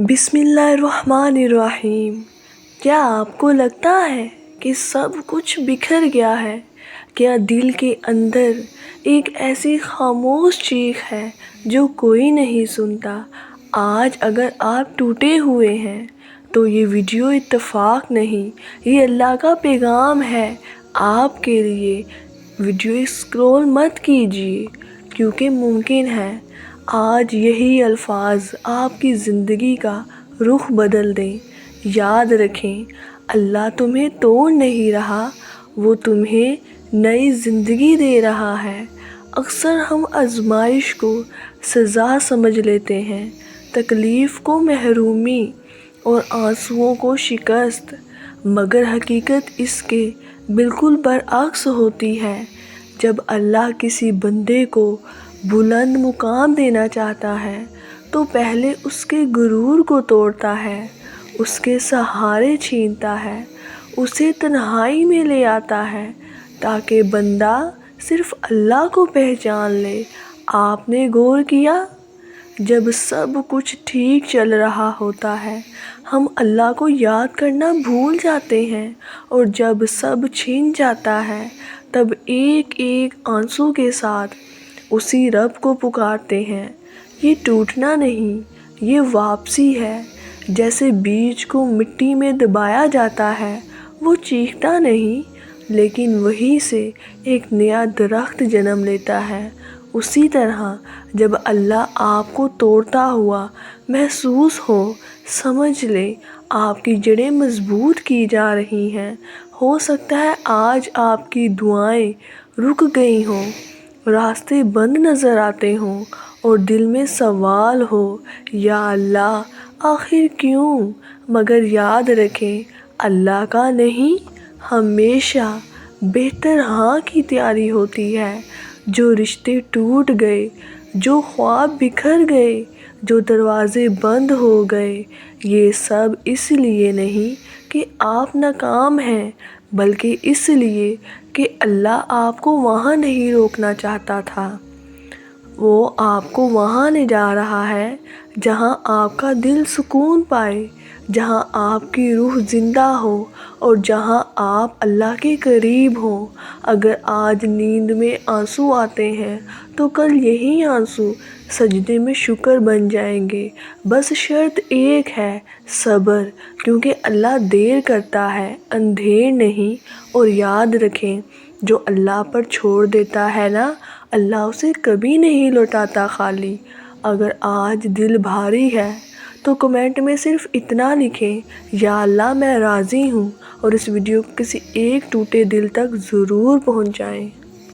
बिस्मिल्लाहिर्रहमानिर्रहीम। क्या आपको लगता है कि सब कुछ बिखर गया है? क्या दिल के अंदर एक ऐसी खामोश चीख है जो कोई नहीं सुनता? आज अगर आप टूटे हुए हैं तो ये वीडियो इत्तेफाक नहीं, ये अल्लाह का पैगाम है आपके लिए। वीडियो स्क्रॉल मत कीजिए क्योंकि मुमकिन है आज यही अल्फाज आपकी ज़िंदगी का रुख बदल दें। याद रखें, अल्लाह तुम्हें तोड़ नहीं रहा, वो तुम्हें नई ज़िंदगी दे रहा है। अक्सर हम आजमाइश को सज़ा समझ लेते हैं, तकलीफ़ को महरूमी और आंसुओं को शिकस्त, मगर हकीकत इसके बिल्कुल बरअक्स होती है। जब अल्लाह किसी बंदे को बुलंद मुकाम देना चाहता है तो पहले उसके गुरूर को तोड़ता है, उसके सहारे छीनता है, उसे तन्हाई में ले आता है ताकि बंदा सिर्फ अल्लाह को पहचान ले। आपने गौर किया, जब सब कुछ ठीक चल रहा होता है हम अल्लाह को याद करना भूल जाते हैं, और जब सब छिन जाता है तब एक एक आंसू के साथ उसी रब को पुकारते हैं। ये टूटना नहीं, ये वापसी है। जैसे बीज को मिट्टी में दबाया जाता है, वो चीखता नहीं लेकिन वहीं से एक नया दरख्त जन्म लेता है। उसी तरह जब अल्लाह आपको तोड़ता हुआ महसूस हो, समझ ले आपकी जड़ें मजबूत की जा रही हैं। हो सकता है आज आपकी दुआएं रुक गई हों, रास्ते बंद नज़र आते हों और दिल में सवाल हो, या अल्लाह आखिर क्यों? मगर याद रखें, अल्लाह का नहीं, हमेशा बेहतर हाँ की तैयारी होती है। जो रिश्ते टूट गए, जो ख्वाब बिखर गए, जो दरवाजे बंद हो गए, ये सब इसलिए नहीं कि आप नाकाम हैं, बल्कि इसलिए कि अल्लाह आपको वहाँ नहीं रोकना चाहता था। वो आपको वहाँ ले जा रहा है जहाँ आपका दिल सुकून पाए, जहाँ आपकी रूह ज़िंदा हो और जहाँ आप अल्लाह के करीब हों। अगर आज नींद में आंसू आते हैं तो कल यही आंसू सजदे में शुक्र बन जाएंगे। बस शर्त एक है, सब्र, क्योंकि अल्लाह देर करता है, अंधेर नहीं। और याद रखें, जो अल्लाह पर छोड़ देता है ना, अल्लाह उसे कभी नहीं लौटाता खाली। अगर आज दिल भारी है तो कमेंट में सिर्फ इतना लिखें, या अल्लाह मैं राज़ी हूँ, और इस वीडियो को किसी एक टूटे दिल तक ज़रूर पहुँचाएँ।